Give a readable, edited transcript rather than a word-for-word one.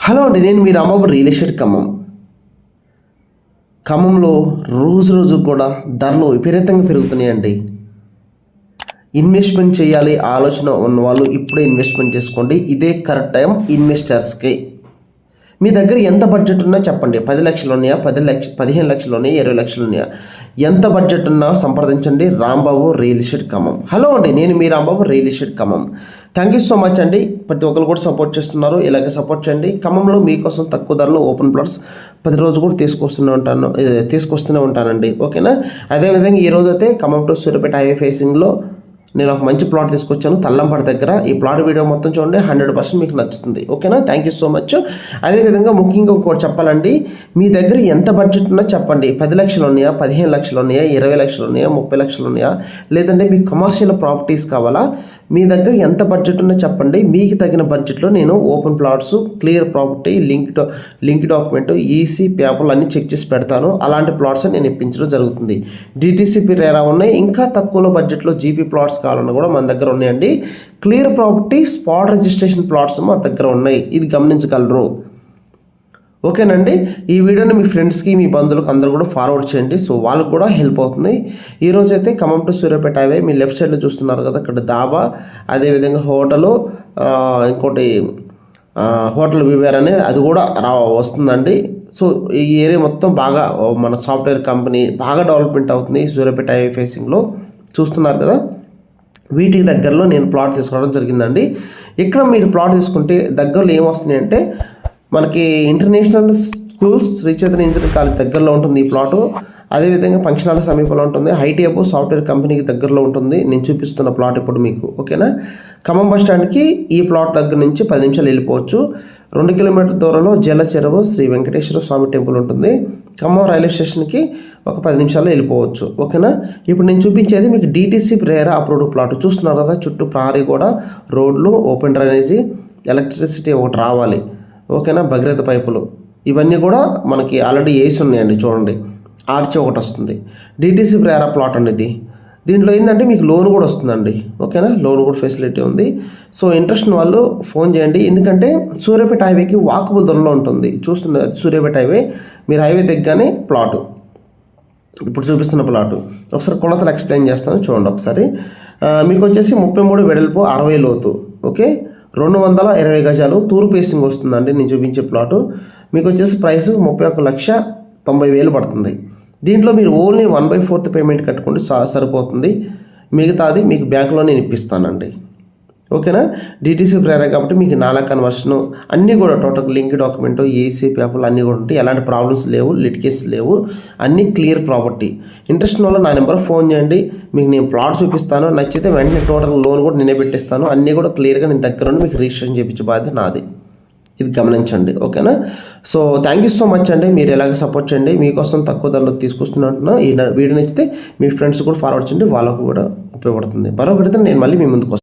Hello అండి, నేను మీ రాంబాబు రియల్ ఎస్టేట్ ఖమ్మంలో రోజు కూడా ధరలు విపరీతంగా పెరుగుతున్నాయండి. ఇన్వెస్ట్మెంట్ చేయాలి ఆలోచన ఉన్నవాళ్ళు ఇప్పుడే ఇన్వెస్ట్మెంట్ చేసుకోండి. ఇదే కరెక్ట్ టైం ఇన్వెస్టర్స్కి. మీ దగ్గర ఎంత బడ్జెట్ ఉన్నా చెప్పండి. 10 లక్షలు ఉన్నాయా, 15 లక్షలు ఉన్నాయా, 20 లక్షలు ఉన్నాయా, ఎంత బడ్జెట్ ఉన్నా సంప్రదించండి. Rambabu real estate Khammam. Hello అండి, నేను మీ Rambabu real estate Khammam. Thank you so much అండి. ప్రతి ఒక్కరు కూడా సపోర్ట్ చేస్తున్నారు. ఇలాగే సపోర్ట్ చేయండి. ఖమ్మంలో మీకోసం తక్కువ ధరలో ఓపెన్ ప్లాట్స్ ప్రతిరోజు కూడా తీసుకొస్తూనే ఉంటానండి. ఓకేనా. అదేవిధంగా ఈరోజు అయితే ఖమ్మం టు సూర్యాపేట హైవే ఫేసింగ్లో నేను ఒక మంచి ప్లాట్ తీసుకొచ్చాను తల్లంపాడు దగ్గర. ఈ ప్లాట్ వీడియో మొత్తం చూడండి, 100% మీకు నచ్చుతుంది. ఓకేనా. Thank you so much. అదేవిధంగా ముఖ్యంగా ఇంకోటి చెప్పాలండి, మీ దగ్గర ఎంత బడ్జెట్ ఉన్నా చెప్పండి. 10 లక్షలు ఉన్నాయా, 15 లక్షలు ఉన్నాయా, 20 లక్షలు ఉన్నాయా, 30 లక్షలు ఉన్నాయా, లేదంటే మీకు కమర్షియల్ ప్రాపర్టీస్ కావాలా, మీ దగ్గర ఎంత బడ్జెట్ ఉన్నా చెప్పండి. మీకు తగిన బడ్జెట్లో నేను open plots, clear property, link document, EC పేపర్లు అన్నీ చెక్ చేసి పెడతాను. అలాంటి ప్లాట్స్ నేను ఇప్పించడం జరుగుతుంది. డిటీసీపీ రేరా ఉన్నాయి. ఇంకా తక్కువలో బడ్జెట్లో జీపీ ప్లాట్స్ కావాలన్నా కూడా మన దగ్గర ఉన్నాయండి. Clear property, spot registration plots మన దగ్గర ఉన్నాయి. ఇది గమనించగలరు. ఓకేనండి. ఈ వీడియోని మీ ఫ్రెండ్స్కి, మీ బంధువులకు అందరూ కూడా ఫార్వర్డ్ చేయండి. సో వాళ్ళకు కూడా హెల్ప్ అవుతుంది. ఈరోజు అయితే Khammam to Suryapet highway me left సైడ్లో చూస్తున్నారు కదా, ఇక్కడ దాబా, అదేవిధంగా హోటలు, ఇంకోటి హోటల్ వివేర్ అనేది అది కూడా వస్తుందండి. సో ఈ ఏరియా మొత్తం బాగా మన సాఫ్ట్వేర్ కంపెనీ బాగా డెవలప్మెంట్ అవుతుంది సూర్యాపేట హైవే ఫేసింగ్లో. చూస్తున్నారు కదా, వీటికి దగ్గరలో నేను ప్లాట్ తీసుకోవడం జరిగిందండి. ఇక్కడ మీరు ప్లాట్ తీసుకుంటే దగ్గరలో ఏమొస్తున్నాయి అంటే, మనకి international schools, Shri Chaitanya engineering college దగ్గరలో ఉంటుంది ఈ ప్లాటు. అదేవిధంగా ఫంక్షన్ హాల్ సమీపంలో ఉంటుంది. హైటెక్ సాఫ్ట్వేర్ కంపెనీకి దగ్గరలో ఉంటుంది నేను చూపిస్తున్న ప్లాట్ ఇప్పుడు మీకు. ఓకేనా. ఖమ్మం బస్ స్టాండ్కి ఈ ప్లాట్ దగ్గర నుంచి 10 నిమిషాలు వెళ్ళిపోవచ్చు. 2 కిలోమీటర్ల దూరంలో జల చెరువు శ్రీ వెంకటేశ్వర స్వామి టెంపుల్ ఉంటుంది. ఖమ్మం రైల్వే స్టేషన్కి ఒక 10 నిమిషాల్లో వెళ్ళిపోవచ్చు. ఓకేనా. ఇప్పుడు నేను చూపించేది మీకు డిటీసీ రేరా అప్రూవ్డ్ ప్లాట్. చూస్తున్నారు కదా, చుట్టూ ప్రహరీ కూడా, రోడ్లు, ఓపెన్ డ్రైనేజీ, ఎలక్ట్రిసిటీ ఒకటి రావాలి. ఓకేనా. భగీరథ పైపులు ఇవన్నీ కూడా మనకి ఆల్రెడీ వేసి ఉన్నాయండి. చూడండి, ఆర్చి ఒకటి వస్తుంది. డిటీసీ రేరా ప్లాట్ అండి ఇది. దీంట్లో ఏంటంటే మీకు లోన్ కూడా వస్తుందండి. ఓకేనా. లోన్ కూడా ఫెసిలిటీ ఉంది. సో ఇంట్రెస్ట్ వాళ్ళు ఫోన్ చేయండి. ఎందుకంటే సూర్యాపేట హైవేకి వాకబుల్ దూరంలో ఉంటుంది. చూస్తున్నారు సూర్యాపేట హైవే, మీరు హైవే దగ్గరనే ప్లాటు. ఇప్పుడు చూపిస్తున్న ప్లాటు ఒకసారి కొలతలు ఎక్స్ప్లెయిన్ చేస్తాను చూడండి ఒకసారి. మీకు వచ్చేసి 33 వెడల్పు, 60 లోతు. ఓకే. 220 గజాలు తూర్పు ఫేసింగ్ వస్తుందండి నేను చూపించే ప్లాటు. మీకు వచ్చేసి ప్రైస్ 31,90,000 పడుతుంది. దీంట్లో మీరు ఓన్లీ 1/4 పేమెంట్ కట్టుకుంటే సరిపోతుంది. మిగతాది మీకు బ్యాంకులో నేను ఇప్పిస్తానండి. ఓకేనా. డిటీసీ ప్రేరా కాబట్టి మీకు 4 కన్వర్షను అన్నీ కూడా టోటల్ లింక్ డాక్యుమెంట్, ఏసీ పేపర్లు అన్నీ కూడా ఉంటాయి. ఎలాంటి ప్రాబ్లమ్స్ లేవు, లిటికేషన్ లేవు, అన్నీ క్లియర్ ప్రాపర్టీ. ఇంట్రెస్ట్ వల్ల నా నెంబర్ ఫోన్ చేయండి. మీకు నేను ప్లాట్ చూపిస్తాను. నచ్చితే వెంటనే టోటల్ లోన్ కూడా నేనే పెట్టిస్తాను. అన్నీ కూడా క్లియర్గా నేను దగ్గర ఉండి మీకు రిజిస్ట్రేషన్ చేయించే బాధ్యత నాది. ఇది గమనించండి. ఓకేనా. So thank you so much అండి. మీరు ఎలాగ సపోర్ట్ చేయండి. మీకోసం తక్కువ ధరలో తీసుకొస్తున్నా. ఈ వీడియో నచ్చితే మీ ఫ్రెండ్స్ కూడా ఫార్వర్డ్ చేయండి, వాళ్ళకు కూడా ఉపయోగపడుతుంది. మరొకటి నేను మళ్ళీ మీ ముందుకు వస్తాను.